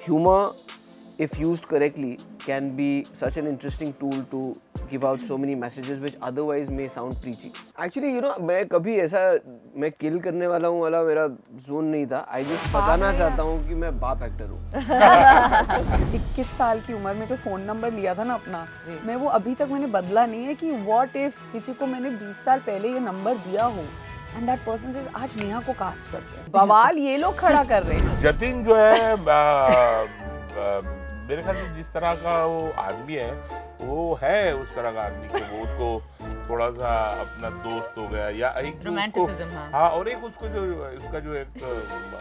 humor, if used correctly, can be such an interesting tool to give out so many messages which otherwise may sound preachy. Actually, you know, मैं कभी ऐसा मैं किल करने वाला हूँ वाला मेरा जोन नहीं था. I just बताना चाहता हूँ कि मैं बाप एक्टर हूँ. 21 साल की उम्र में जो फोन नंबर लिया था ना अपना, मैं वो अभी तक मैंने बदला नहीं है कि व्हाट इफ किसी को मैंने 20 साल पहले ये नंबर दिया हो एंड दैट पर्सन से आज नेहा को कास्ट करते हैं. बवाल ये लोग खड़ा कर रहे हैं. जतिन जो है मेरे ख्याल से जिस तरह का वो आदमी है वो है उस तरह का आदमी कि वो उसको थोड़ा सा अपना दोस्त हो गया या एक जो उसको हाँ और एक उसको जो उसका जो एक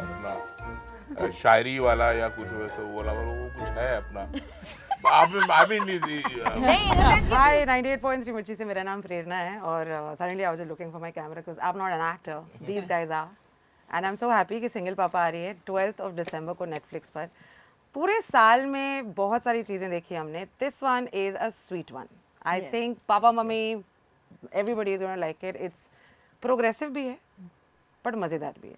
अपना शायरी वाला या कुछ वैसे वाला वो कुछ है अपना Hi, 98.3 मिर्ची से मेरा नाम प्रेरणा है और suddenly I was looking for my camera because I'm not an actor. These guys are. And I'm so happy कि सिंगल पापा आ रही है 12th of December को Netflix पर. पूरे साल में बहुत सारी चीज़ें देखी हमने. This one is a sweet one. I think papa mummy everybody is going to like it. It's progressive भी है पर मज़ेदार भी है.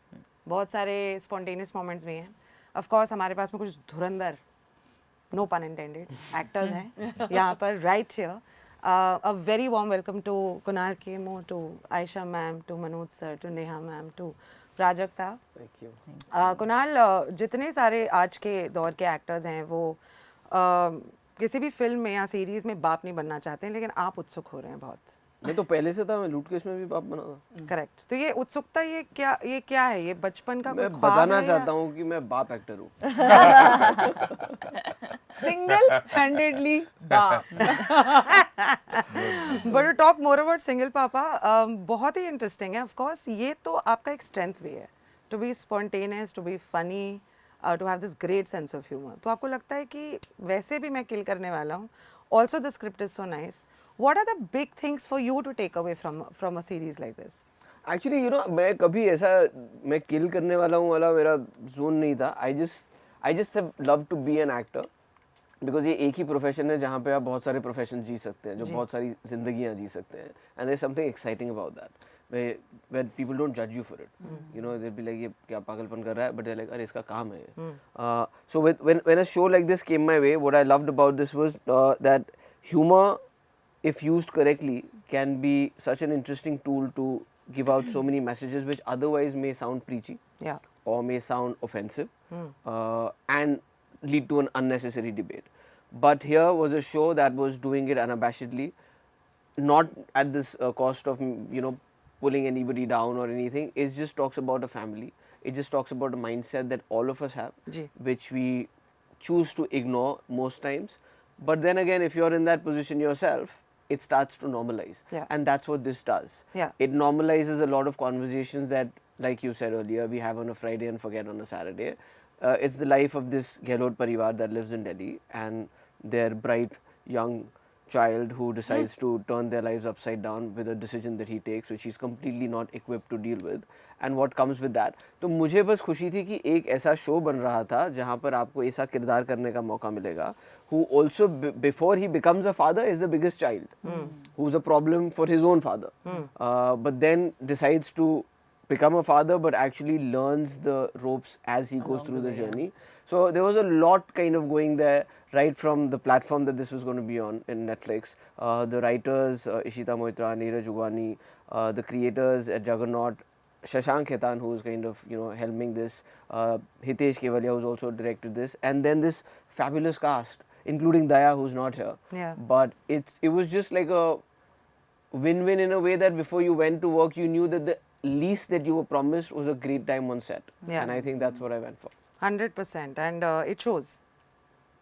बहुत सारे spontaneous moments भी हैं. Of course हमारे पास में कुछ धुरंधर no pun intended actors हैं यहाँ पर right here. A very warm welcome to Kunal Kemo, to Aisha ma'am, to Manoj sir, to Neha ma'am, to Prajakta. Thank you. Kunal, जितने सारे आज के दौर के एक्टर्स हैं वो किसी भी फिल्म में या सीरीज में बाप नहीं बनना चाहते हैं, लेकिन आप उत्सुक हो रहे हैं बहुत. मैं तो पहले से था. मैं लूट केस में भी बाप बना था. करेक्ट. तो ये उत्सुकता ये क्या है? ये बचपन का मैं कोई ख्वाब बताना है चाहता हूँ कि मैं बाप एक्टर हूँ. सिंगल हैंडेडली बाप. But talk more about single पापा. बहुत ही इंटरेस्टिंग है. ऑफ कोर्स ये तो आपका एक स्ट्रेंथ भी है, to be spontaneous, to be funny, to have this great sense of humour. तो आपको लगता है कि वैसे भी मैं किल करने वाला हूँ, also the script is so nice. What are the big things for you to take away from a series like this? Actually, you know, मैं कभी ऐसा मैं किल करने वाला हूँ वाला मेरा जोन नहीं था. I just have loved to be an actor because ये एक ही प्रोफेशन है जहाँ पे आप बहुत सारे प्रोफेशन जी सकते हैं, जो बहुत सारी जिंदगियाँ जी सकते हैं. And there's something exciting about that, where people don't judge you for it. You know, they'll be like ये क्या पागलपन कर रहा है, but they're like अरे इसका काम है ये. So when a show like this came my way, what I loved about this was that humor, if used correctly, can be such an interesting tool to give out so many messages which otherwise may sound preachy, or may sound offensive, and lead to an unnecessary debate. But here was a show that was doing it unabashedly, not at this cost of pulling anybody down or anything. It just talks about a family. It just talks about a mindset that all of us have, which we choose to ignore most times. But then again, if you're in that position yourself, it starts to normalize. And that's what this does. It normalizes a lot of conversations that, like you said earlier, we have on a Friday and forget on a Saturday. It's the life of this Gehlot Parivar that lives in Delhi and their bright young child who decides to turn their lives upside down with a decision that he takes, which he's completely not equipped to deal with, and what comes with that. तो मुझे बस खुशी थी कि एक ऐसा show बन रहा था जहाँ पर आपको ऐसा किरदार करने का मौका मिलेगा, who also before he becomes a father is the biggest child, who's a problem for his own father, but then decides to become a father, but actually learns the ropes as he goes through the journey. So there was a lot kind of going there, right from the platform that this was going to be on in Netflix. The writers, Ishita Moitra, Neeraj Ugani, the creators at Juggernaut, Shashank Khaitan, who's kind of helming this, Hitesh Kevalia, who's also directed this, and then this fabulous cast, including Daya, who's not here. But it was just like a win-win in a way that before you went to work, you knew that the least that you were promised was a great time on set. And I think that's what I went for. 100%. And it shows.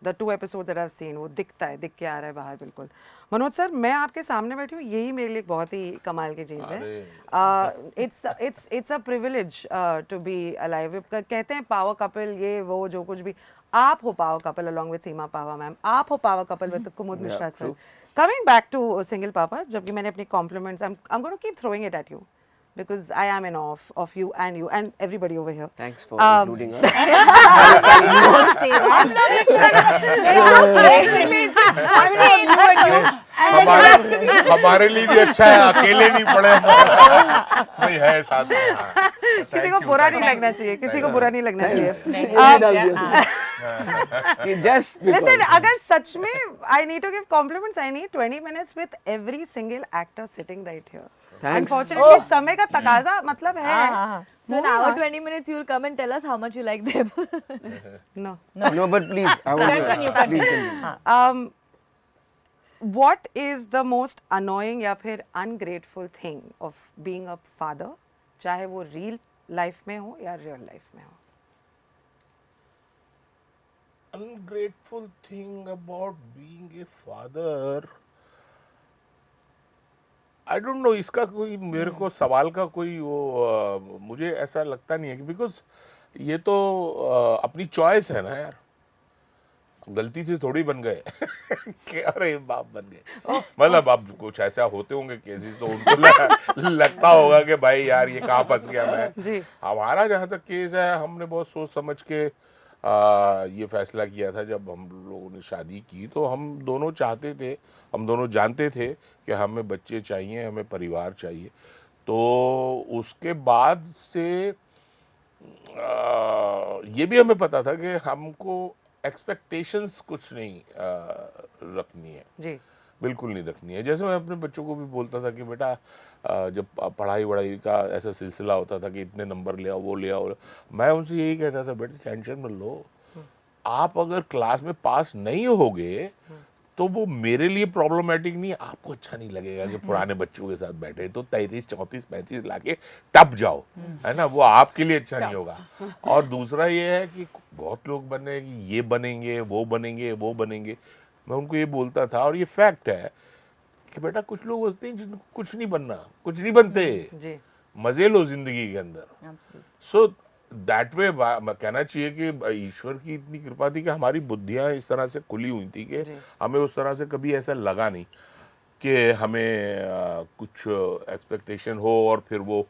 The 2 episodes that I've seen, वो दिखता है, दिख के आ रहा है बाहर बिल्कुल. Manoj sir, मैं आपके सामने बैठी हूँ, यही मेरे लिए बहुत ही कमाल की चीज़ है. It's a privilege to be alive. कहते हैं power couple, ये वो जो कुछ भी. आप हो power couple along with Seema Pahwa ma'am. आप हो power couple with Kumud Mishra sir. Coming back to Single Papa, जबकि मैंने अपनी compliments, I'm going to keep throwing it at you. Because I am in awe of you and everybody over here. Thanks for including us. Basically, it's a हमारे लिए भी अच्छा है, अकेले नहीं पड़े, कोई है साथ में। हाँ। किसी को बुरा नहीं लगना चाहिए, किसी को बुरा नहीं लगना चाहिए। Just because. Listen, अगर सच में I need to give compliments, I need 20 minutes with every single actor sitting right here. Thanks. Unfortunately, समय का तकाजा मतलब है। So in our 20 minutes, you'll come and tell us how much you like them. No. No, but please, I want Depends on you, to. Please continue. What is the most annoying या फिर ungrateful thing of being a father, चाहे वो real life में हो या real life में हो? Ungrateful thing about being a father, I don't know, इसका कोई मेरे को सवाल का कोई वो मुझे ऐसा लगता नहीं है कि बिकॉज ये तो अपनी चॉइस है ना यार, गलती से थोड़ी बन गए कि अरे बाप बन गए, मतलब अब कुछ ऐसा होते होंगे केसेस तो उनको लगता होगा कि भाई यार ये कहाँ फंस गया मैं। जी। हमारा जहाँ तक केस है, हमने बहुत सोच समझ के ये फैसला किया था जब हम लोगों ने शादी की, तो हम दोनों चाहते थे, हम दोनों जानते थे कि हमें बच्चे चाहिए, हमें परिवार चाहिए। तो उसके बाद से ये भी हमें पता था कि हमको एक्सपेक्टेशंस कुछ नहीं रखनी है, जी। बिल्कुल नहीं रखनी है। जैसे मैं अपने बच्चों को भी बोलता था कि बेटा जब पढ़ाई वढ़ाई का ऐसा सिलसिला होता था कि इतने नंबर ले आओ, वो ले आओ, मैं उनसे यही कहता था बेटा टेंशन मत लो, आप अगर क्लास में पास नहीं होगे तो वो मेरे लिए प्रॉब्लमेटिक नहीं, आपको अच्छा नहीं लगेगा कि पुराने बच्चों के साथ बैठे तो 33, 34, 35 लाके टप जाओ, है ना, वो आपके लिए अच्छा नहीं होगा। और दूसरा ये है कि बहुत लोग बने कि ये बनेंगे, वो बनेंगे, वो बनेंगे, मैं उनको ये बोलता था और ये फैक्ट है कि बेटा कुछ लोग होते हैं जिनको कुछ नहीं बनना, कुछ नहीं बनते, जी। मजे लो जिंदगी के अंदर। सो दैट वे कहना चाहिए कि ईश्वर की इतनी कृपा थी कि हमारी बुद्धियां इस तरह से खुली हुई थी कि हमें उस तरह से कभी ऐसा लगा नहीं कि हमें कुछ एक्सपेक्टेशन हो और फिर वो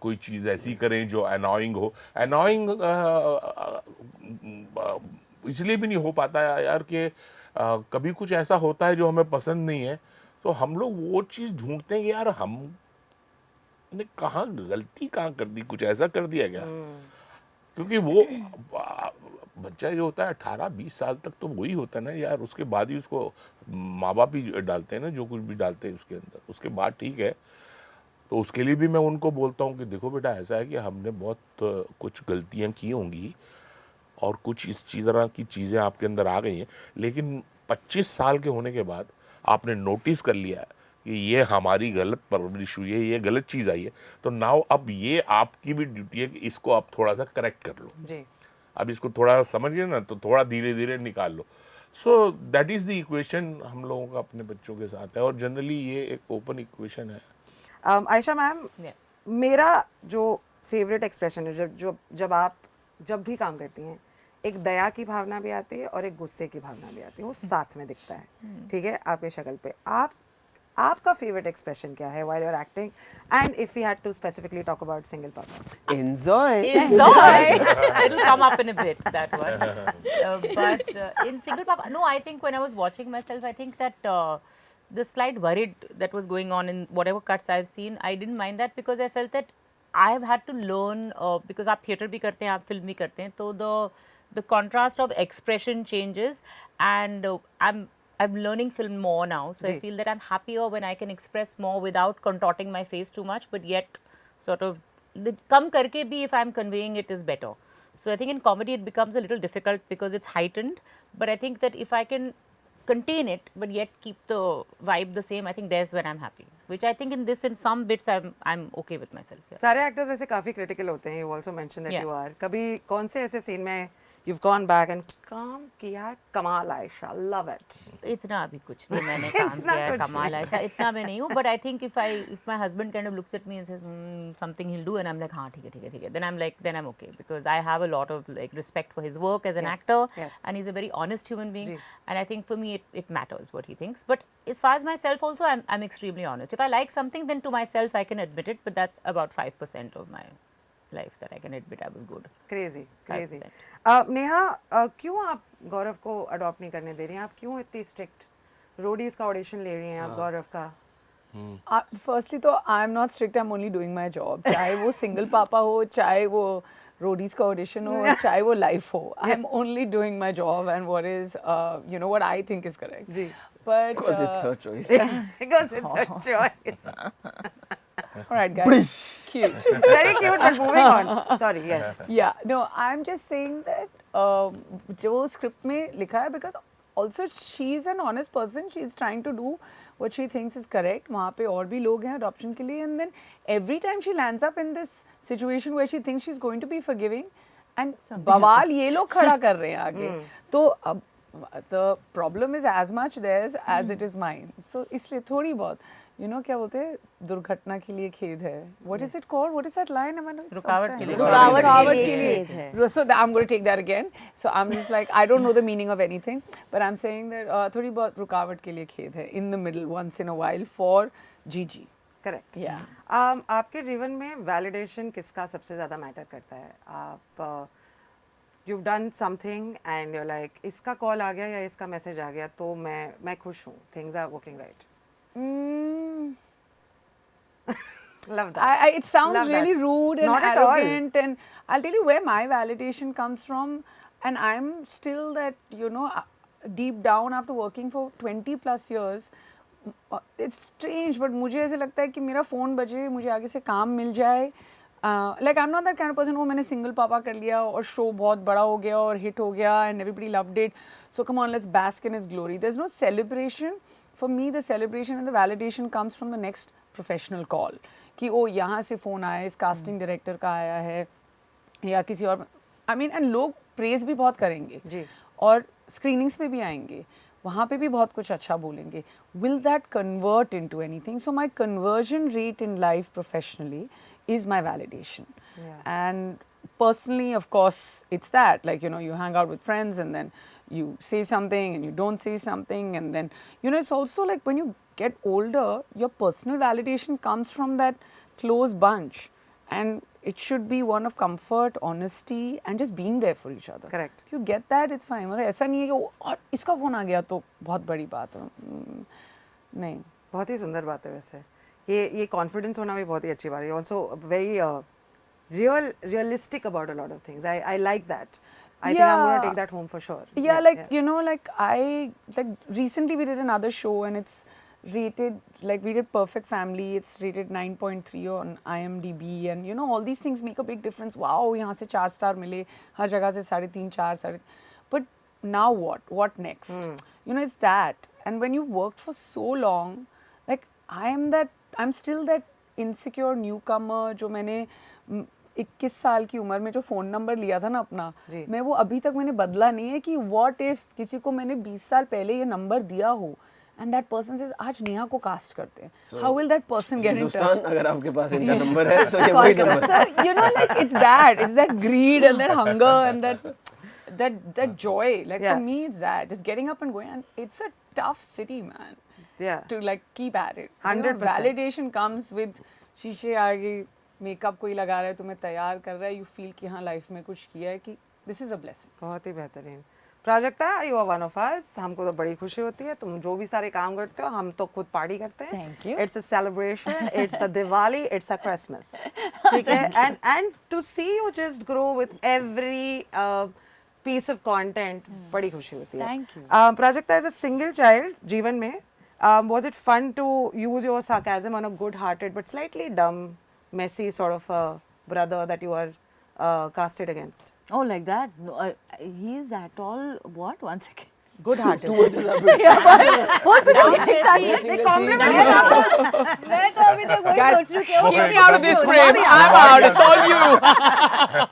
कोई चीज़ ऐसी करें जो अनॉइंग हो। अनॉइंग इसलिए भी नहीं हो पाता यार कि कभी कुछ ऐसा होता है जो हमें पसंद नहीं है, तो हम लोग वो चीज़ ढूंढते हैं कि यार हमने कहाँ गलती कहाँ कर दी, कुछ ऐसा कर दिया क्या, क्योंकि वो बच्चा जो होता है 18-20 साल तक तो वही होता है ना यार, उसके बाद ही उसको माँ बाप ही डालते हैं ना, जो कुछ भी डालते हैं उसके अंदर, उसके बाद ठीक है। तो उसके लिए भी मैं उनको बोलता हूँ कि देखो बेटा ऐसा है कि हमने बहुत कुछ गलतियाँ की होंगी और कुछ इस तरह की चीज़ें आपके अंदर आ गई हैं, लेकिन 25 साल के होने के बाद आपने नोटिस कर लिया कि ये हमारी गलत परवरिश हुई है, ये गलत चीज़ आई है, तो नाउ अब ये आपकी भी ड्यूटी है कि इसको आप थोड़ा सा करेक्ट कर लो। जी। अब इसको थोड़ा समझ गए ना, तो थोड़ा धीरे धीरे निकाल लो। So that is the equation हम लोगों का अपने बच्चों के साथ है, और जनरली ये एक ओपन इक्वेशन है। आयशा मैम, मेरा जो फेवरेट एक्सप्रेशन है जब आप जब भी काम करती हैं, एक दया की भावना भी आती है और एक गुस्से की भावना भी आती है, वो साथ में दिखता है, ठीक है, आपकी शक्ल पे। आपका फेवरेट एक्सप्रेशन क्या है while you're acting, and if we had to specifically talk about Single Papa? Enjoy. It'll come up in a bit, that one. But in Single Papa, no, I think when I was watching myself, I think that the slight worried that was going on in whatever cuts I've seen, I didn't mind that because I felt that I've had to learn, because आप theatre भी करते हैं, आप film भी करते हैं, तो the contrast of expression changes, and I'm learning film more now, so I feel that I'm happier when I can express more without contorting my face too much, but yet sort of come karke bhi if I'm conveying it is better. So I think in comedy it becomes a little difficult because it's heightened, but I think that if I can contain it but yet keep the vibe the same, I think there's when I'm happy, which I think in some bits I'm okay with myself. Yeah. सारे actors वैसे काफी critical होते हैं, you also mentioned that you are. कभी कौन से ऐसे scene में you've gone back and काम किया, कमाल आयशा, love it? इतना अभी कुछ नहीं मैंने काम किया है, कमाल आयशा, इतना मैं नहीं हूँ, but I think if my husband kind of looks at me and says something he'll do and I'm like हाँ ठीक है, then I'm okay, because I have a lot of like respect for his work as an actor, and he's a very honest human being, and I think for me it matters what he thinks. But as far as myself also, I'm extremely honest. If I like something, then to myself I can admit it, but that's about 5% of my life that I can admit I was good. Crazy. 100%. Neha क्यों आप गौरव को adopt नहीं करने दे रही हैं? आप क्यों इतनी स्ट्रिक्ट? रोडीज का ऑडिशन ले रही हैं आप गौरव का? फर्स्टली तो I am not strict, I am only doing my job. चाहे वो सिंगल पापा हो, चाहे वो रोडीज का ऑडिशन हो, चाहे वो लाइफ हो, I am only doing my job and what is you know what I think is correct. जी. But Because it's her choice. Because it's a choice. all right, guys, cute. Very cute, but moving on. Sorry, yes. Yeah, no, I'm just saying that जो script में लिखा है, because also she's an honest person. She's trying to do what she thinks is correct. वहाँ पे और भी लोग हैं adoption के लिए, and then every time she lands up in this situation where she thinks she's going to be forgiving, and बवाल ये लोग खड़ा कर रहे हैं आगे. तो अब the problem is as much theirs as it is mine. So इसलिए थोड़ी बहुत, you know क्या बोलते हैं, दुर्घटना के लिए खेद है. What is it called? What is that line? रुकावट के लिए रुकावट के लिए खेद है. So I'm going to take that again. So I'm just like, I don't know the meaning of anything, but I'm saying that थोड़ी बहुत रुकावट के लिए खेद है in the middle once in a while for Gigi. Correct. Yeah. आपके जीवन में वैलिडेशन किसका सबसे ज़्यादा मैटर करता है? आप you've done something and you're like, इसका कॉल आ गया या इसका मैसेज आ गया तो मैं खुश हूँ. Things are working right. Love that. It sounds Love really that. rude and Not at all. arrogant, and I'll tell you where my validation comes from, and I'm still that, you know, deep down after working for 20 plus years, it's strange, but मुझे ऐसे लगता है कि मेरा phone बजे, मुझे आगे से काम मिल जाए. Like I'm not that kind of person. वो मैंने सिंगल पापा कर लिया और शो बहुत बड़ा हो गया और हिट हो गया and everybody loved it. So come on, let's bask in its glory. There's no celebration. For me, the celebration and the validation comes from the next professional call. कि ओ यहाँ से फ़ोन आया, इस कास्टिंग डायरेक्टर का आया है या किसी और, I mean, and लोग प्रेज भी बहुत करेंगे जी. और स्क्रीनिंग्स पे भी आएंगे, वहाँ पे भी बहुत कुछ अच्छा बोलेंगे. Will that convert into anything? So my conversion rate in life professionally is my validation. Yeah. And personally, of course, it's that, like, you know, you hang out with friends and then you say something and you don't say something, and then, you know, it's also like when you get older, your personal validation comes from that close bunch, and it should be one of comfort, honesty, and just being there for each other. Correct. If you get that, it's fine. मतलब ऐसा नहीं है कि ओ, और इसका phone आ गया तो बहुत बड़ी बात है. नहीं. बहुत ही सुंदर बात है वैसे. ये कॉन्फिडेंस होना भी बहुत ही अच्छी बात है. Also very realistic about a lot of things. I like that. I think I'm going to take that home for sure. Yeah, like, you know, like recently we did another show and it's rated, like we did Perfect Family, it's rated 9.3 on IMDb, and you know, all these things make a big difference. Wow, यहाँ से 4 star मिले, हर जगह से 3.5 4. But now what next? You know, it's that. And when you worked for so long, like I'm still that insecure newcomer जो मैंने 21 साल की उम्र में जो फ़ोन नंबर लिया था ना अपना, मैं वो अभी तक मैंने बदला नहीं है कि what if किसी को मैंने 20 साल पहले ये नंबर दिया हो and that person says आज नेहा को कास्ट करते हैं. How will that person get in touch? Hindustan, अगर आपके पास इनका नंबर है तो ये वही नंबर है. So, you know, like it's that greed and that hunger and that joy. Like for me, it's that, just getting up and going. And it's a tough city, man. Yeah. To like keep at it. 100%. You know, validation comes with शीशे आगे makeup कोई लगा रहा है, तुम्हें तैयार कर रहा है, you feel कि हाँ लाइफ में कुछ किया है, कि this is a blessing. बहुत ही बेहतरीन. Prajakta, you are one of us. हमको तो बड़ी खुशी होती है. तुम जो भी सारे काम करते हो, हम तो खुद पार्टी करते हैं. Thank you. It's a celebration. It's a Diwali. It's a Christmas. ठीक है. And to see you just grow with every piece of content, बड़ी खुशी होती है. Thank you. Prajakta, as a single child, जीवन में, was it fun to use your sarcasm on a good-hearted but slightly dumb, messy sort of a brother that you are casted against? Oh, like that? No, he is at all what? One second. Good-hearted. बहुत कुछ हो गया. मैं तो अभी तक वही सोच रही हूँ कि Get me out of this frame. I'm out. It's all you.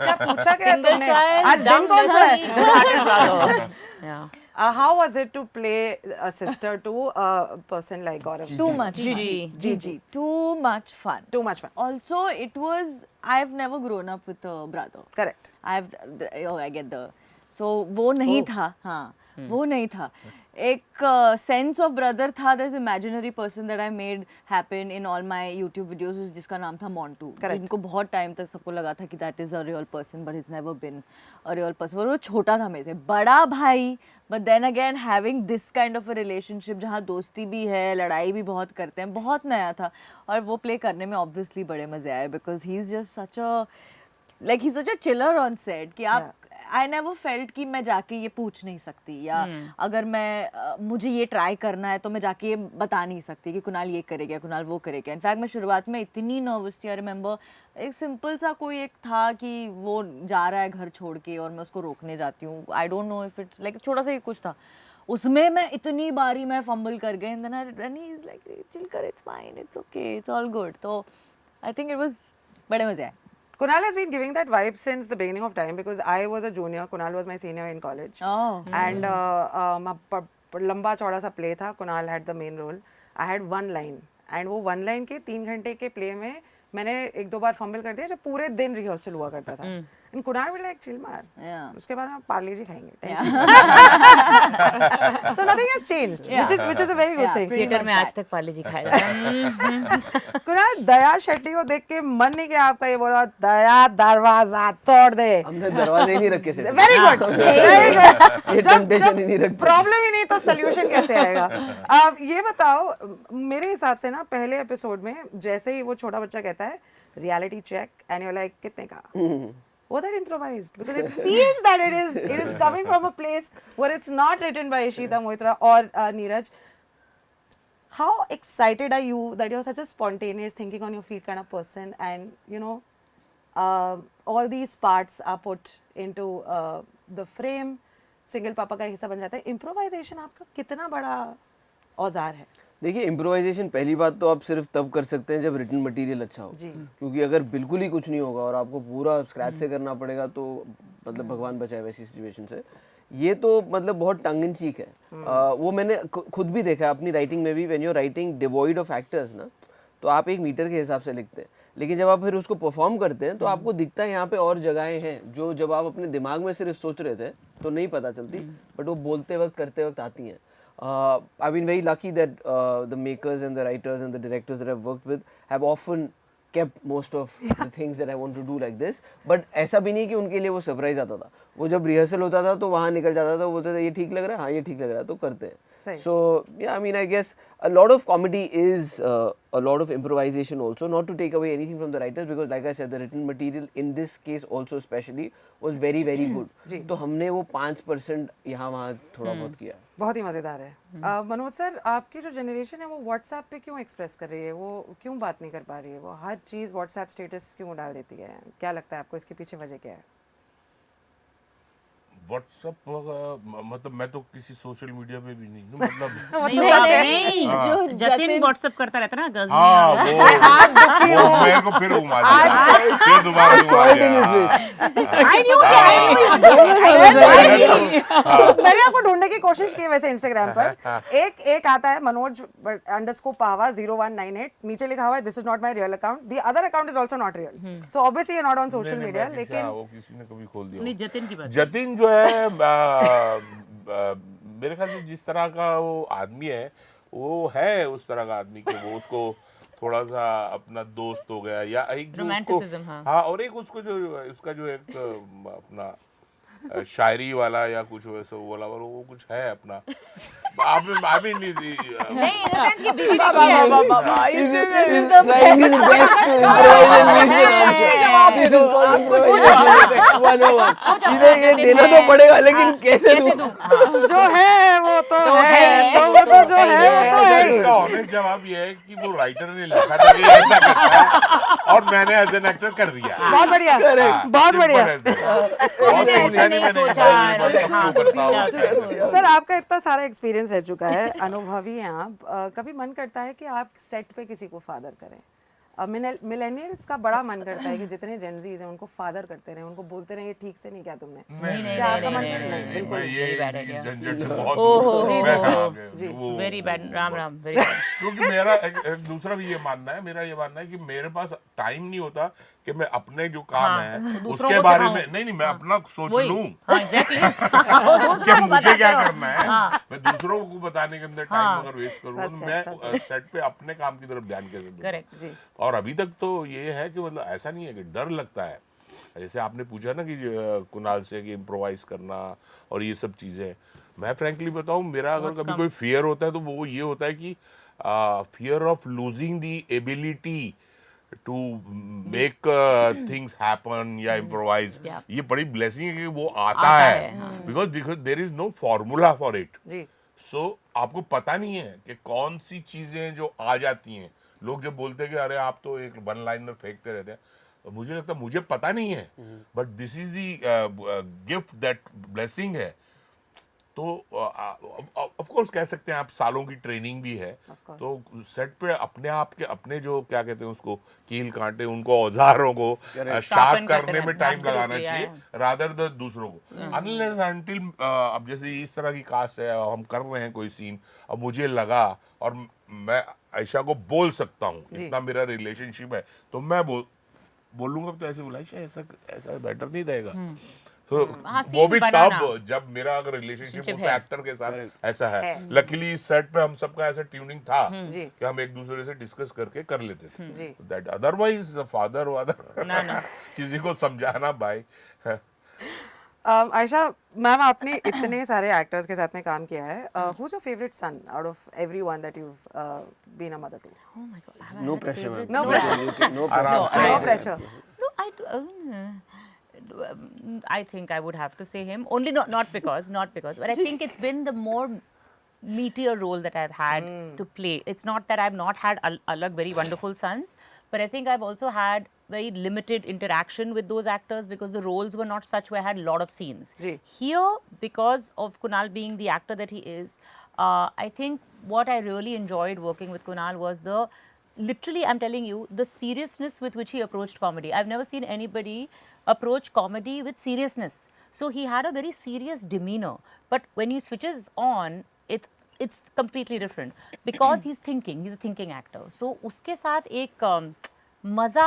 क्या पूछा गया Single तुमने? child, आज दिन dumb, कौन सा है? messy, good-hearted brother. Yeah. How was it to play a sister to a person like Gaurav? too much. Gigi. Too much fun. Too much fun. Also, it was, I've never grown up with a brother. Correct. I get the, so वो नहीं था, हाँ, वो नहीं था. एक sense of brother था. there's imaginary person that I made happen in all my YouTube videos जिसका नाम था Montu. जिनको बहुत टाइम तक सबको लगा था कि that is a real person but it's never been a real person. और वो छोटा था मेरे से, बड़ा भाई, but then again having this kind of a relationship जहाँ दोस्ती भी है, लड़ाई भी बहुत करते हैं, बहुत नया था. और वो प्ले करने में obviously बड़े मजे आए because he's just such a like he's such a chiller on set कि आप I never felt कि मैं जाके ये पूछ नहीं सकती या अगर मैं मुझे ये ट्राई करना है तो मैं जाके ये बता नहीं सकती कि कुणाल ये करेगा, कुणाल वो करेगा. इनफैक्ट मैं शुरुआत में इतनी नर्वस थी. आई रिमेंबर एक सिंपल सा कोई एक था कि वो जा रहा है घर छोड़ के और मैं उसको रोकने जाती हूँ. I don't know if it's like छोटा सा ही कुछ था, उसमें मैं इतनी बारी मैं फंबल कर गई. And then he is like chill कर, it's fine, it's okay, it's all good. तो आई थिंक इट वाज बड़े मजे आए. Kunal has been giving that vibe since the beginning of time because I was a junior, Kunal was my senior in college. And लंबा चौड़ा सा play था. Kunal had the main role. I had one line and वो one line के 3 घंटे के play में मैंने 1-2 बार फंबल कर दिया जब पूरे दिन रिहर्सल हुआ करता था. And Kunal will like chill मार. उसके बाद हम पार्ले जी खाएंगे. So nothing has changed, which is a very good thing. Theatre में आज तक पार्ले जी खाया जाता है. कुणाल, दया शेट्टी को देख के मन नहीं किया आपका ये बोला दया दरवाजा तोड़ दे. हमने दरवाजे ही नहीं रखे थे. Very good, very good. ये टेम्पटेशन ही नहीं रखते. प्रॉब्लम ही नहीं तो सोल्यूशन कैसे आएगा? अब ये बताओ, मेरे हिसाब से ना पहले एपिसोड में जैसे ही वो छोटा बच्चा कहता है reality check and you like कितने का, was that improvised? Because it feels that it is coming from a place where it's not written by Ishita Moitra or Neeraj. How excited are you that you're such a spontaneous, thinking on your feet kind of person, and you know all these parts are put into the frame. Single Papa का हिस्सा बन जाता है. Improvisation आपका कितना बड़ा औजार है? देखिए, इम्प्रोवाइजेशन पहली बात तो आप सिर्फ तब कर सकते हैं जब रिटन मटेरियल अच्छा हो. क्योंकि अगर बिल्कुल ही कुछ नहीं होगा और आपको पूरा स्क्रैच से करना पड़ेगा तो मतलब भगवान बचाए वैसी सिचुएशन से. ये तो मतलब बहुत टंग इन चीक है. वो मैंने खुद भी देखा अपनी राइटिंग में भी. When you are writing devoid of actors ना, तो आप एक मीटर के हिसाब से लिखते हैं, लेकिन जब आप फिर उसको परफॉर्म करते हैं तो आपको दिखता है यहाँ पे और जगहें हैं जो जब आप अपने दिमाग में सिर्फ सोच रहे थे तो नहीं पता चलती, बट वो बोलते वक्त करते वक्त आती हैं. I've been very lucky that the makers and the writers and the directors that I've worked with have often kept most of the things that I want to do like this. But ऐसा भी नहीं कि उनके लिए वो surprise आता था. वो जब रिहर्सल होता था तो वहाँ निकल जाता था, बोलते थे ये ठीक लग रहा है, हाँ ये ठीक लग रहा है, तो करते हैं. So yeah, I mean, I guess a lot of comedy is a lot of improvisation also, not to take away anything from the writers, because like I said, the written material in this case also especially was very very good. तो हमने वो 5% यहाँ वहाँ थोड़ा बहुत किया. बहुत ही मजेदार है. मनोज सर, आपकी जो जनरेशन है वो व्हाट्सएप पे क्यों एक्सप्रेस कर रही है? वो क्यों बात नहीं कर पा रही है? वो हर चीज व्हाट्सएप स्टेटस क्यों डाल देती है? क्या लगता है आपको इसके पीछे वजह क्या है? व्हाट्सएप मतलब मैं तो किसी सोशल मीडिया पे भी नहीं हूँ. मतलब नहीं, जतिन व्हाट्सएप करता रहता ना गज में. हाँ, वो मेरे को फिर घुमा दिया, फिर दोबारा घुमा दिया. I knew. मैंने आपको ढूंढने की कोशिश की वैसे इंस्टाग्राम पर. एक आता है मनोज _पावा 0198, नीचे लिखा हुआ है this is not my real account. The other account is also not real. So obviously you are not on social media. लेकिन वो किसी ने कभी खोल दिया. नहीं, जतिन की बात. जतिन जो है मेरे ख्याल से जिस तरह का वो आदमी है वो है उस तरह का आदमी कि वो उसको थोड़ा सा अपना दोस्त हो गया या एक जो रोमांटिसिज्म. हाँ, और एक उसको जो उसका जो एक अपना शायरी वाला या कुछ वैसा वाला वो कुछ है अपना. नहीं, इन द सेंस कि बीवी ने किया है. He's trying his best to improvise and this is called improvisation 101. इधर ये देना तो पड़ेगा, लेकिन कैसे दूं? जो है वो तो है, तो वो तो जो है वो तो है. इसका ऑनेस्ट जवाब ये है कि वो राइटर ने लिखा था कि ऐसा करना है और मैंने एज एन एक्टर कर दिया. बहुत बढ़िया, बहुत बढ़िया. नहीं सोचा. सर, आपका इतना सारा एक्सपीरियंस रह चुका है, अनुभवी हैं आप. कभी मन करता है कि आप सेट पे किसी को फादर करें? मिलेनियल्स का बड़ा मन करता है कि जितने जेनजीज हैं उनको फादर करते रहे, उनको बोलते रहे ये ठीक से नहीं किया तुमने. नहीं, बिल्कुल ये झंझट से बहुत very bad. Ram very bad. क्योंकि मेरा दूसरा भी ये मानना है, मेरा ये मानना है कि मेरे पास टाइम नहीं होता कि मैं अपने जो काम है दूसरों उसके को बारे सिखाऊं। में नहीं मैं अपना सोच वही लूं हाँ एग्जैक्टली कि मुझे क्या करना है, मैं दूसरों को बताने के अंदर टाइम अगर वेस्ट करूंगा तो मैं सेट पे अपने काम की तरफ ध्यान कैसे दूंगा। करेक्ट जी और अभी तक तो ये है कि मतलब ऐसा नहीं है कि डर लगता है, जैसे आपने पूछा ना कि कुणाल से कि इम्प्रोवाइज करना और ये सब चीजें, मैं फ्रैंकली बताऊं मेरा अगर कभी कोई फियर होता है तो वो ये होता है कि fear of losing the ability to make things happen या इम्प्रोवाइज। Yeah. ये बड़ी ब्लेसिंग है कि वो आता है, because there is no formula for it. जी सो आपको पता नहीं है कि कौन सी चीजें जो आ जाती हैं, लोग जब बोलते हैं कि अरे आप तो एक वन लाइनर फेंकते रहते हैं, तो मुझे लगता है मुझे पता नहीं है, but this is the gift that blessing है। तो ऑफ कोर्स कह सकते हैं आप सालों की ट्रेनिंग भी है, तो सेट पे अपने आप के अपने जो क्या कहते हैं उसको कील कांटे उनको औजारों को शार्प Sharpen करने करते में हैं। टाइम लगाना Absolutely, चाहिए रादर द दूसरों को। अनलेस अनटिल अब जैसे इस तरह की कास्ट है, हम कर रहे हैं कोई सीन, अब मुझे लगा और मैं आयशा को बोल सकता हूँ, इतना मेरा रिलेशनशिप है, तो मैं बोलूंगा तो ऐसे बोला आयशा ऐसा ऐसा बेटर नहीं रहेगा। तो हाँ, वो scene भी बनाना। तब जब मेरा अगर रिलेशनशिप Relationship उस है। एक्टर के साथ ऐसा है। लकीली इस सेट पे हम सबका ऐसा ट्यूनिंग था कि हम एक दूसरे से डिस्कस करके कर लेते थे। दैट अदरवाइज फादर वादर ना। किसी को समझाना भाई। आयशा मैम आपने इतने सारे एक्टर्स के साथ में काम किया है, who is your favourite son out of everyone that you been a mother to? Oh my God. have I No had pressure, favorites? man. No pressure. No pressure. आराम से। No pressure. No, I think I would have to say him. Only not because, but I think it's been the more meatier role that I've had to play. It's not that I've not had alag very wonderful sons, but I think I've also had very limited interaction with those actors because the roles were not such where I had a lot of scenes. Ji. Here, because of Kunal being the actor that he is, I think what I really enjoyed working with Kunal was literally, I'm telling you, the seriousness with which he approached comedy. I've never seen anybody approach comedy with seriousness. So he had a very serious demeanor. But when he switches on, it's completely different because he's thinking. He's a thinking actor. So uske saath ek maza.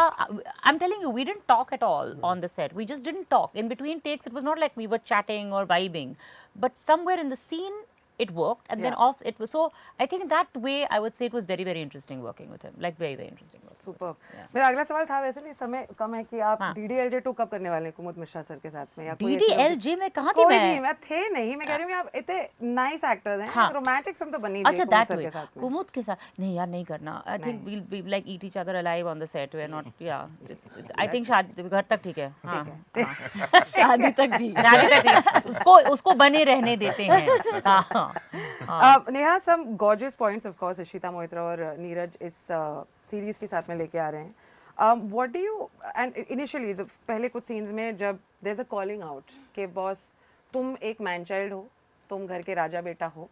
I'm telling you, we didn't talk at all on the set. We just didn't talk. In between takes, it was not like we were chatting or vibing. But somewhere in the scene, it worked, and then off it was. So I think in that way, I would say it was very, very interesting working with him. Like very, very interesting. Super. मेरा अगला सवाल था वैसे भी समय कम है कि आप DDLJ 2 कब करने वाले हैं कुमुद मिश्रा सर के साथ में, या कोई ऐसी- DDLJ में कहाँ थी कोई मैं? नहीं, मैं थे नहीं, मैं कह रही हूँ कि आप इतने नाइस एक्टर्स हैं, हाँ। रोमांटिक फिल्म तो बनी अच्छा कुमुद that सर way के साथ में। कुमुद के साथ नहीं यार नहीं करना। I think we'll be like eat each other alive on the set. We're not I think शादी घर तक ठीक है। हाँ शादी तक भी शादी तक ठीक है। उसको बने रहने देते हैं। हाँ Neha some gorgeous points of course Ishita Moitra और नीरज इस सीरीज के साथ में लेके आ रहे हैं। What do you and initially पहले कुछ सीन्स में जब there's a calling out कि बॉस तुम एक मैन चाइल्ड हो, तुम घर के राजा बेटा हो,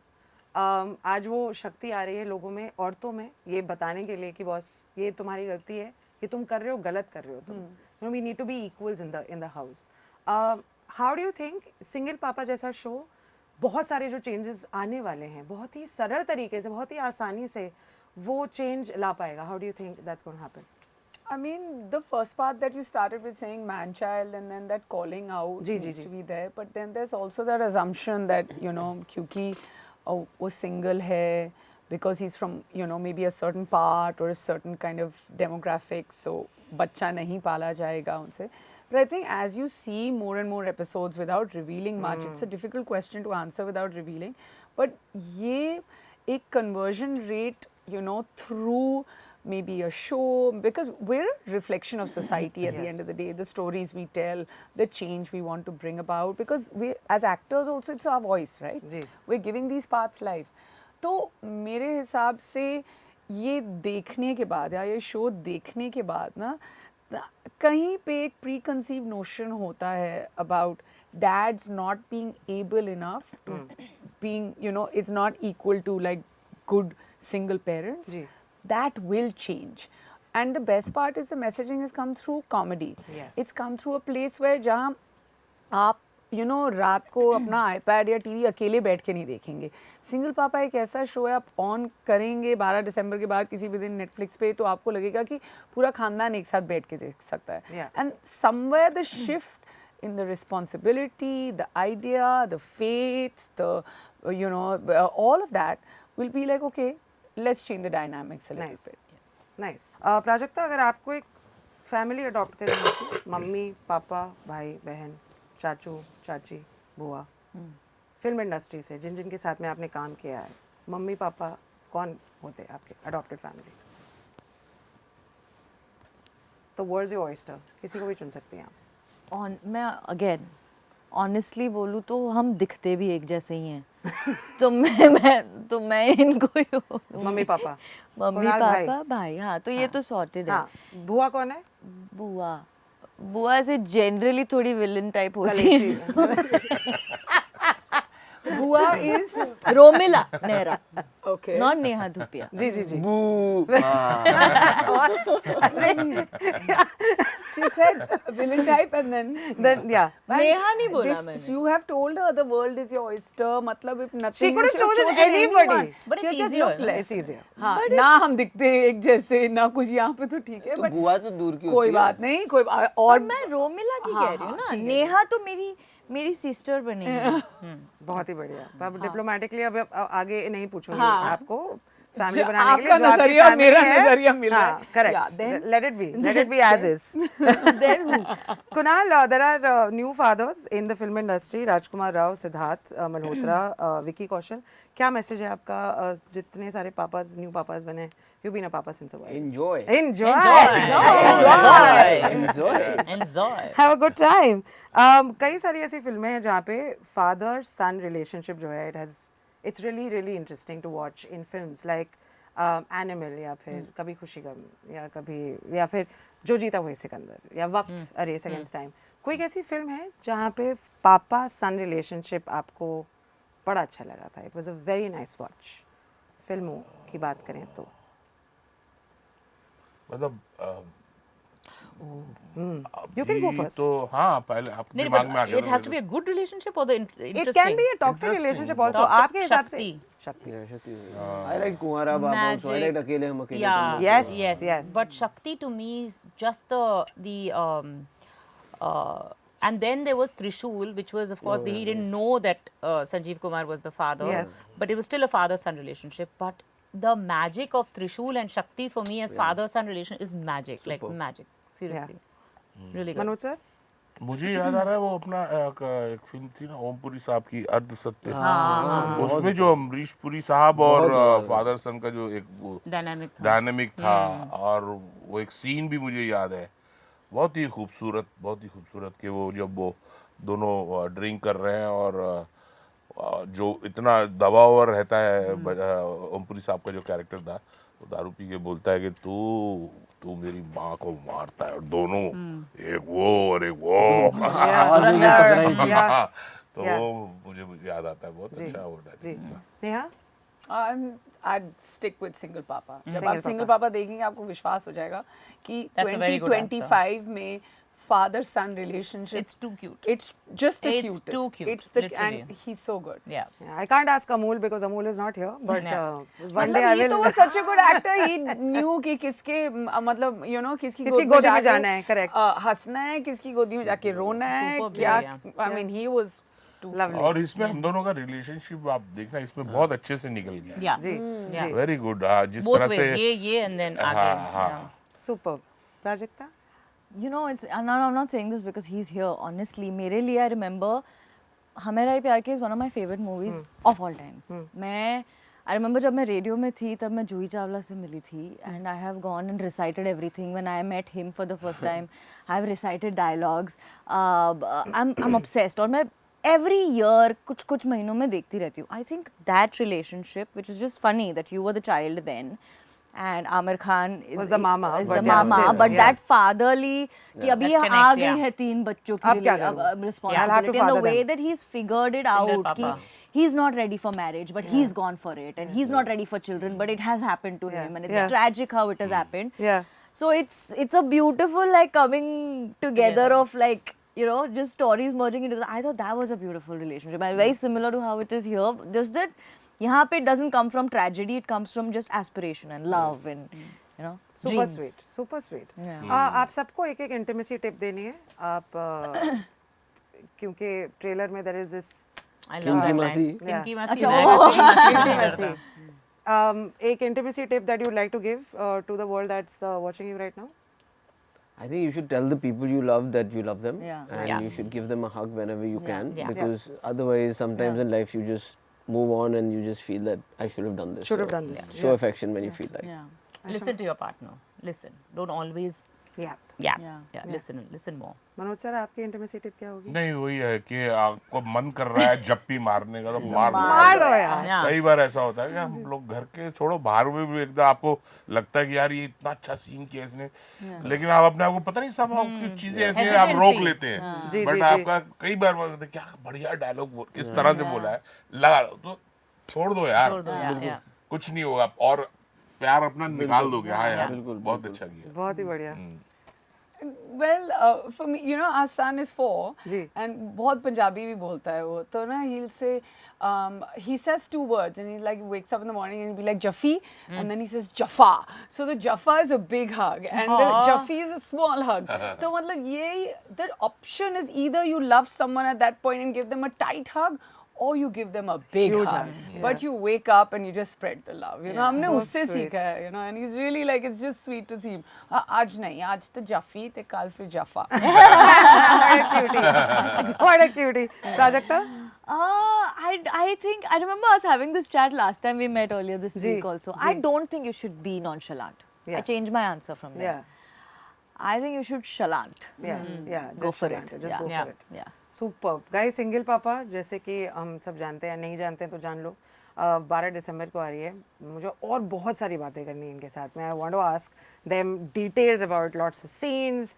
आज वो शक्ति आ रही है लोगों में, औरतों में, ये बताने के लिए कि बॉस ये तुम्हारी गलती है, ये तुम कर रहे हो गलत कर रहे हो तुम, you know we need to be equals in the house. How do you think single पापा जैसा शो बहुत सारे जो चेंजेस आने वाले हैं बहुत ही सरल तरीके से बहुत ही आसानी से वो चेंज ला पाएगा? How do you think that's going to happen? I mean, the first part that you started with saying man-child and then that calling out ji, needs ji, to be there. But then there's also that assumption that, you know, क्योंकि वो single है, because he's from, you know, maybe a certain part or a certain kind of demographic, so बच्चा नहीं पाला जाएगा उनसे. But I think as you see more and more episodes without revealing much, it's a difficult question to answer without revealing. But ये एक conversion rate, you know, through maybe a show, because we're a reflection of society at the end of the day, the stories we tell, the change we want to bring about, because we as actors also it's our voice, right? We're giving these parts life. तो मेरे हिसाब से ये देखने के बाद या ये शो देखने के बाद ना कहीं पे एक preconceived notion होता है about dads not being able enough to being, you know, it's not equal to like good single parents. That will change. And the best part is the messaging has come through comedy. Yes. It's come through a place where जहाँ आप रात को अपना iPad या TV अकेले बैठ के नहीं देखेंगे. सिंगल पापा एक ऐसा शो है, आप ऑन करेंगे 12 दिसंबर के बाद किसी भी दिन नेटफ्लिक्स पे, तो आपको लगेगा कि पूरा खानदान एक साथ बैठ के देख सकता है. And somewhere the shift in the responsibility, the idea, the faith, all of that will be like, okay, let's change the dynamics a little bit. Nice. Prajakta, अगर आपको एक फैमिली अडॉप्ट करनी होती, मम्मी पापा भाई बहन चाचू चाची बुआ, फिल्म इंडस्ट्री से जिन जिन के साथ में आपने काम किया है, मम्मी पापा कौन होते आपके अडॉप्टेड फैमिली? तो वर्ल्ड इज ऑयस्टर, किसी को भी चुन सकती हैं आप. मैं अगेन ऑनेस्टली बोलूँ तो हम दिखते भी एक जैसे ही हैं. तो मैं इनको ही हूँ. मम्मी पापा, मम्मी कुणाल पापा भाई. हाँ, तो ये तो सॉर्टेड है. हाँ. बुआ कौन है? बुआ से जनरली थोड़ी विलन टाइप होती है. Bua is Romila Nehra, okay. Not Neha Dhupia. जी जी जी. She said villain type and then yeah. Neha नहीं बोला मैंने. You have told her the world is your oyster. मतलब if nothing. She could have you should chosen anyone. anybody. But She it's just easier. looked less. It's easier. हाँ, ना हम दिखते हैं एक जैसे, ना कुछ यहाँ पे तो ठीक है. तो but बुआ तो दूर की कोई होती है. बात नहीं, कोई और और मैं रोमिला की हाँ, कह रही हूँ हाँ, ना. ठीक है. नेहा तो मेरी सिस्टर बनेगी. बहुत ही बढ़िया. अब डिप्लोमेटिकली अब आगे नहीं पूछूंगी हाँ. आपको फैमिली जो बनाने के लिए आपका जो आपकी नजरिया और family मेरा है. नजरिया मिल रहा हाँ, है. correct. Yeah, then- Let it be as is. Then who? Kunal, there are new fathers in the film industry. Rajkumar Rao, Siddharth Malhotra, Vicky Kaushal. क्या मैसेज है आपका? जितने सारे पापास, न्यू पापास बने, you've been a papa since a while. Enjoy. Enjoy. Enjoy. Have a good time. कई सारी ऐसी फिल्में हैं जहाँ पे फादर सन रिलेशनशिप जो है it's really really interesting to watch in films like Animal या फिर कभी खुशी गम या फिर जो जीता वही सिकंदर या वक्त अ रेस अगेंस्ट टाइम. कोई ऐसी फिल्म है जहाँ पे पापा सन रिलेशनशिप आपको बड़ा अच्छा लगा था? It was a very nice watch. फिल्मों की बात करें तो मतलब You can go अभी first. तो हाँ, पहले आपके No, दिमाग but में आ गया it has to be a good relationship or the it interesting. can be a toxic relationship also. Toxic आपके हिसाब से Shakti. शक्ति. I like Kunwara Babu. So I like Magic. अकेले हम अकेले. Yeah. Yes, Yes. yes. But Shakti to me is just and then there was Trishul, which was of course he didn't know that Sanjeev Kumar was the father. Yes. But it was still a father-son relationship. But the magic of Trishul and Shakti for me as father-son relation is magic. Like magic. Seriously. Really good. Manoj sir. मुझे याद आ रहा है वो अपना एक film थी ना ओमपुरी साहब की अर्ध सत्य. उसमें जो अमरीश पुरी साहब और फादर सन का जो एक वो Dynamic. डायनामिक था, और वो एक सीन भी मुझे याद है, बहुत ही खूबसूरत कि वो जब वो दोनों ड्रिंक कर रहे हैं और जो इतना दबाव रहता है ओमपुरी साहब का जो कैरेक्टर था, वो दारू पी के बोलता है कि तू मेरी माँ को मारता है, और दोनों एक वो और एक वो. तो वो मुझे याद आता है, बहुत अच्छा वो जी. Neha. I'd stick with single papa. जब Single आप single papa देखेंगे आपको विश्वास हो जाएगा कि That's a very good 2025 में father son relationship. It's too cute. It's just the It's cutest. too cute, It's the literally. and he's so good. Yeah. I can't ask Amul because Amul is not here. But one day मतलब I ये तो will. वो such a good actor. He knew कि किसके मतलब किसकी किसकी गोदी गोदी में जाके, जाना है, correct. हंसना है, किसकी गोदी में जाके रोना है, Superb, क्या yeah. I mean he was too Lovely. और इसमें हम दोनों का रिलेशनशिप आप देखना इसमें बहुत अच्छे से निकल गया. Yeah. जी. Yeah. Very good. जिस Both तरह ways. से ये and then हाँ, आगे. हाँ. Yeah. Superb. Prajakta. You know, I'm not saying this because he's here. Honestly, मेरे लिए I remember हमेरा ही प्यार के is one of my favorite movies of all times. I remember जब मैं रेडियो में थी तब मैं जूही चावला से मिली थी, and I have gone and recited everything when I met him for the first time. I have recited dialogues. I'm obsessed. और मैं every year कुछ महीनों में देखती रहती हूँ. I think that relationship, which is just funny that you were the child then. And Amir Khan Was the mama, is but the yeah, mama, still, but yeah. that fatherly कि अभी That ये connect, आ गई yeah. है 3 बच्चों के अब क्या लिए करूँ? अब I'll have to responsibility and the father way them. that he's figured it Single out कि papa. he's not ready for marriage but he's gone for it and he's not ready for children but it has happened to him and it's Yeah. tragic how it has happened. Yeah. So it's a beautiful like coming together of like you know, just stories merging into that. I thought that was a beautiful relationship. And very similar to how it is here. Just that, यहाँ पे it doesn't come from tragedy. It comes from just aspiration and love and, you know, super dreams. Sweet, super sweet. Yeah. आप सबको एक एक intimacy tip देनी है आप क्योंकि ट्रेलर में there is this I love Kinky that Masi. line. Kinky Masi. अच्छा, Masi. एक intimacy tip that you like to give to the world that's watching you right now. I think you should tell the people you love that you love them, Yeah. and Yeah. you should give them a hug whenever you can, Yeah. because otherwise, sometimes in life you just move on and you just feel that I should have done this. Should have So, done this. Show affection when you feel like. Yeah. Listen to your partner. Listen. Don't always. या Yeah. Yeah. Yeah. Listen more. Manoj sir आपकी intimacy tip क्या होगी? नहीं वही है कि आपको मन कर रहा है जप्पी मारने का तो मार दो। मार दो यार। Yeah. कई बार ऐसा होता है कि हम लोग घर के छोड़ो बाहर में भी एकदम आपको लगता है कि यार ये इतना अच्छा सीन किया इसने, लेकिन आप अपने आप को पता नहीं सब कुछ चीजें ऐसी हैं आप रोक लेते हैं, जी, बट जी, आपका कई बार वो लगता है, क्या बढ़िया डायलॉग किस तरह से बोला है, लगा लो तो छोड़ दो यार, छोड़ दो, yeah, yeah. कुछ नहीं होगा और प्यार अपना निकाल दोगे। हाँ यार बिल्कुल, बहुत अच्छा किया। बहुत ही बढ़िया। Well, for me, you know, our son is 4, ji. and बहुत पंजाबी भी बोलता है वो, तो ना he'll say, he says 2 words, and he like wakes up in the morning and he'll be like Jaffi, and then he says Jaffa. So the Jaffa is a big hug, and the Jaffi is a small hug. तो मतलब ये the option is either you love someone at that point and give them a tight hug, or you give them a big Huge hug. hug, But you wake up and you just spread the love. You know, हमने So उससे sweet. सीखा है, you know, and he's really like, it's just sweet to see him. आज नहीं, आज तो जफ़ी ते कल फिर जफ़ा. What a cutie. Prajakta? I think I remember us having this chat last time we met earlier this जी, week also. जी. I don't think you should be nonchalant. Yeah. I changed my answer from there. Yeah. I think you should chalant. Yeah. Yeah. Go Just for want it. Just Yeah. go Yeah. for it. Yeah. Super guys single पापा जैसे कि हम सब जानते हैं, नहीं जानते हैं तो जान लो, 12 दिसंबर को आ रही है। मुझे और बहुत सारी बातें करनी है इनके साथ में। I want to ask them details about lots of scenes,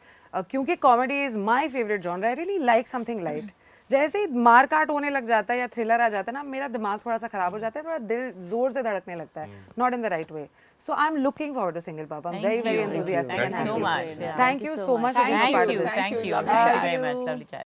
क्योंकि comedy is my favourite genre. I really like something light. जैसे ही मार काट होने लग जाता है या थ्रिलर आ जाता है ना, मेरा दिमाग थोड़ा सा खराब हो जाता है, थोड़ा दिल जोर से धड़कने लगता है, not in the right way. So I am looking forward to single papa. I am very very enthusiastic Thank and you so happy. much. Yeah. Thank you so much for being Thank part of you. this. Thank you. Lovely Thank you chat. very much. Lovely chat.